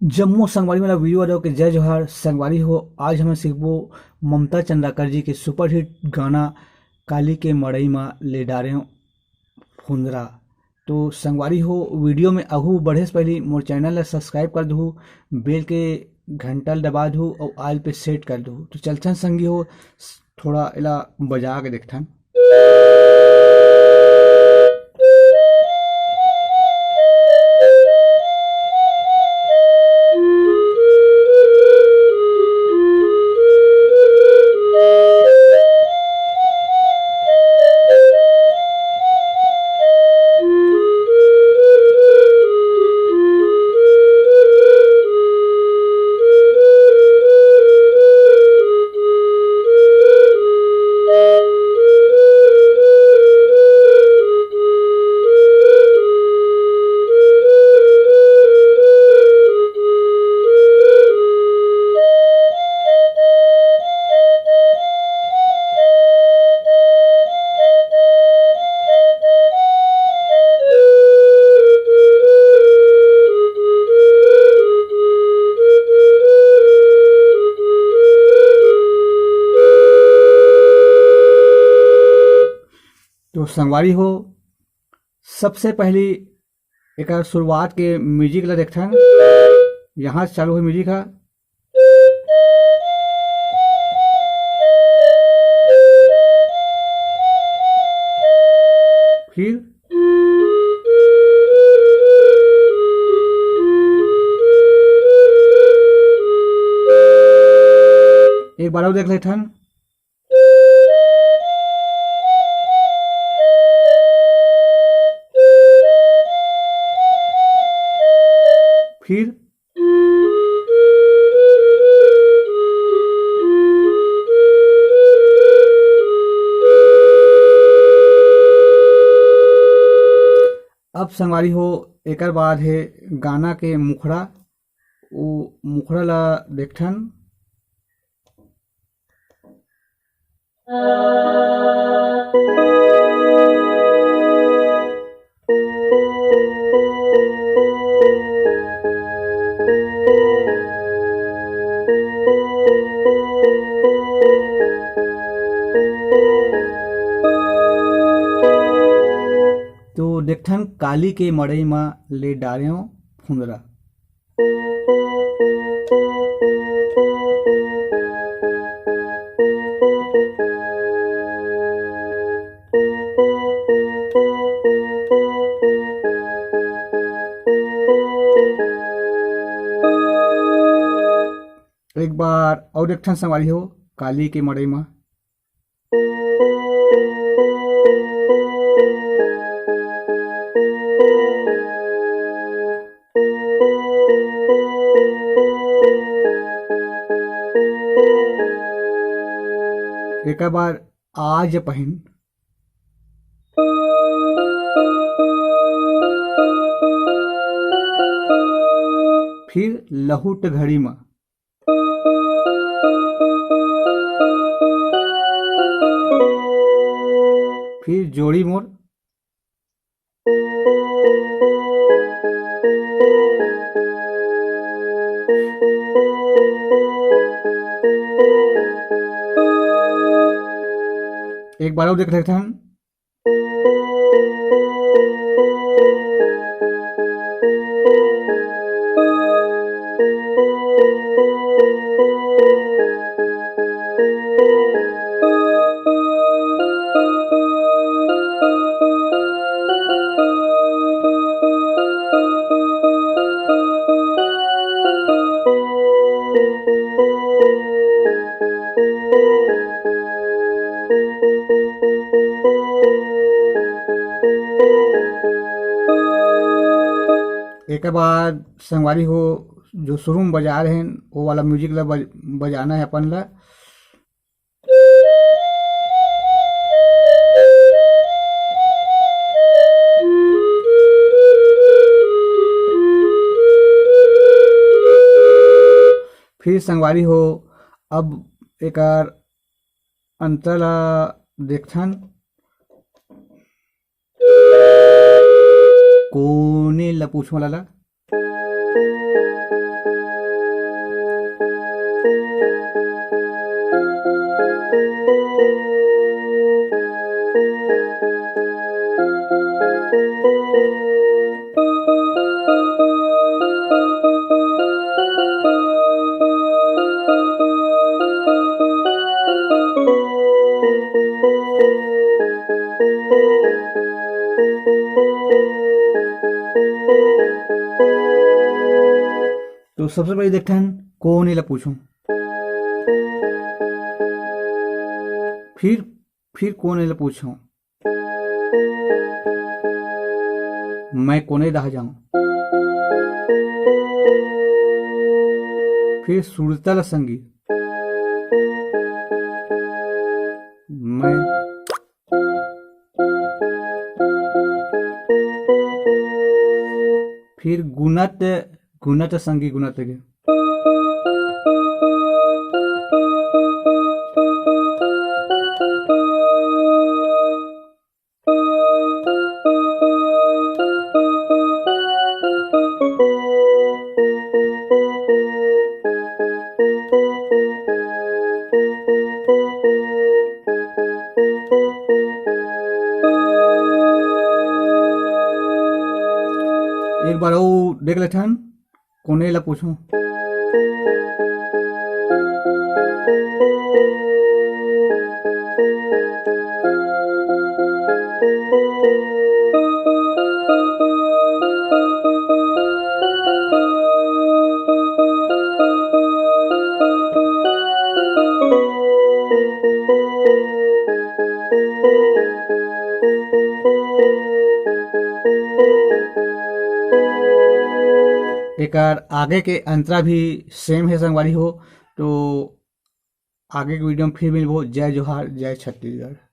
जम्मू संगवारी वाला वीडियो आ के जय जोहार संगवारी हो। आज हमें सीखबो ममता चंद्राकर जी के सुपरहिट गाना काली के मड़ई में ले डारे फुंदरा। तो संगवारी हो, वीडियो में अहू बढ़े से पहले मोर चैनल ला सब्सक्राइब कर दू, बेल के घंटा दबा दू और आल पे सेट कर दू। तो चलथन संगी हो, थोड़ा इला बजा के देखथन। तो संगवारी हो, सबसे पहली एक शुरुआत के म्यूजिक ला देखथन। यहाँ से चालू हुई म्यूजिक है। फिर एक बार और देख लेथन। फिर अब संगवारी हो, एक बाद है गाना के मुखड़ा। वो मुखड़ा ला देखथन। तो देखथन काली के मड़ई में ले डारे फुंदरा। एक बार और देखथन संगवारी हो, काली के मड़ई में। एक बार आज पहिन। फिर लहुट घड़ी में। फिर जोड़ी मोर। एक बार और देख लेते हैं। एक बाद संगवारी हो, जो शुरू में बजा रहे हैं वो वाला म्यूजिक ला बजाना है अपन ला। फिर संगवारी हो, अब एक अंतर ला देखथन। कोने ला पूछने वाला तो सबसे पहले देखते हैं कौन ला पूछूं। फिर कौन ला पूछूं, मैं कोने रह जाऊं। फिर सुरतल संगी, मैं फिर गुणत गुणत संगी गुणत के। एक बार वो देख लेते हैं कोने ला पूछूं। एक आगे के अंतरा भी सेम है संगवारी हो। तो आगे के वीडियो में फिर मिलबो। जय जोहार, जय छत्तीसगढ़।